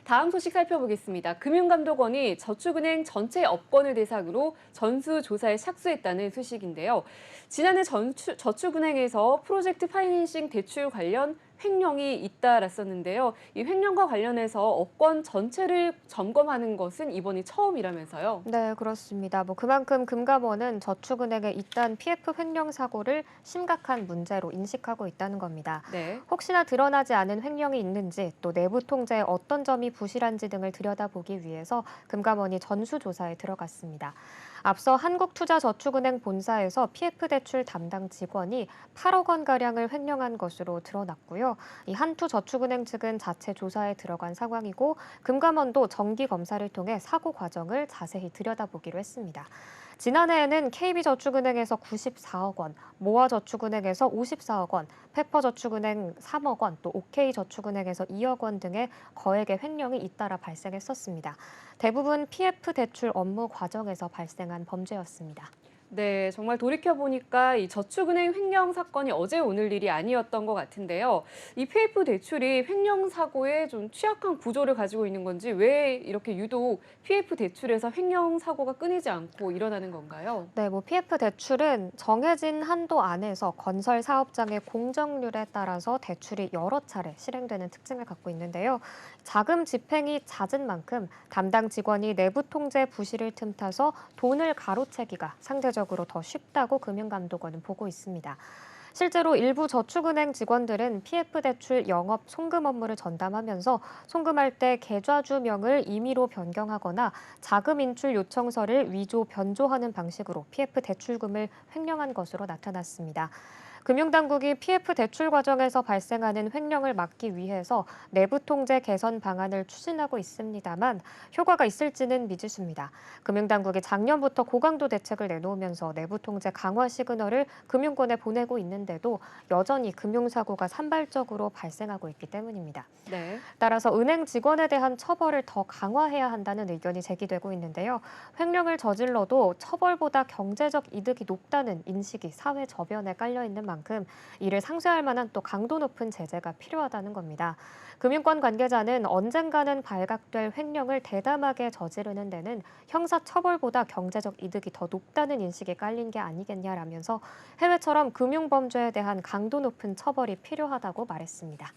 다음 소식 살펴보겠습니다. 금융감독원이 저축은행 전체 업권을 대상으로 전수조사에 착수했다는 소식인데요. 지난해 저축은행에서 프로젝트 파이낸싱 대출 관련 횡령이 잇따랐었는데요. 이 횡령과 관련해서 업권 전체를 점검하는 것은 이번이 처음이라면서요. 네, 그렇습니다. 그만큼 금감원은 저축은행의 잇단 PF 횡령 사고를 심각한 문제로 인식하고 있다는 겁니다. 네. 혹시나 드러나지 않은 횡령이 있는지 또 내부 통제에 어떤 점이 부실한지 등을 들여다보기 위해서 금감원이 전수조사에 들어갔습니다. 앞서 한국투자저축은행 본사에서 PF 대출 담당 직원이 8억 원가량을 횡령한 것으로 드러났고요. 이 한투저축은행 측은 자체 조사에 들어간 상황이고 금감원도 정기 검사를 통해 사고 과정을 자세히 들여다보기로 했습니다. 지난해에는 KB저축은행에서 94억 원, 모아저축은행에서 54억 원, 페퍼저축은행 3억 원, 또 OK저축은행에서 2억 원 등의 거액의 횡령이 잇따라 발생했었습니다. 대부분 PF 대출 업무 과정에서 발생한 범죄였습니다. 네, 정말 돌이켜보니까 이 저축은행 횡령 사건이 어제 오늘 일이 아니었던 것 같은데요. 이 PF 대출이 횡령 사고에 좀 취약한 구조를 가지고 있는 건지 왜 이렇게 유독 PF 대출에서 횡령 사고가 끊이지 않고 일어나는 건가요? 네, PF 대출은 정해진 한도 안에서 건설 사업장의 공정률에 따라서 대출이 여러 차례 실행되는 특징을 갖고 있는데요. 자금 집행이 잦은 만큼 담당 직원이 내부 통제 부실을 틈타서 돈을 가로채기가 상대적으로 더 쉽다고 금융감독원은 보고 있습니다. 실제로 일부 저축은행 직원들은 PF 대출 영업 송금 업무를 전담하면서 송금할 때 계좌주명을 임의로 변경하거나 자금 인출 요청서를 위조 변조하는 방식으로 PF 대출금을 횡령한 것으로 나타났습니다. 금융당국이 PF 대출 과정에서 발생하는 횡령을 막기 위해서 내부 통제 개선 방안을 추진하고 있습니다만 효과가 있을지는 미지수입니다. 금융당국이 작년부터 고강도 대책을 내놓으면서 내부 통제 강화 시그널을 금융권에 보내고 있는데도 여전히 금융사고가 산발적으로 발생하고 있기 때문입니다. 네. 따라서 은행 직원에 대한 처벌을 더 강화해야 한다는 의견이 제기되고 있는데요. 횡령을 저질러도 처벌보다 경제적 이득이 높다는 인식이 사회 저변에 깔려 있는 만큼 이를 상쇄할 만한 또 강도 높은 제재가 필요하다는 겁니다. 금융권 관계자는 언젠가는 발각될 횡령을 대담하게 저지르는 데는 형사처벌보다 경제적 이득이 더 높다는 인식이 깔린 게 아니겠냐라면서 해외처럼 금융범죄에 대한 강도 높은 처벌이 필요하다고 말했습니다.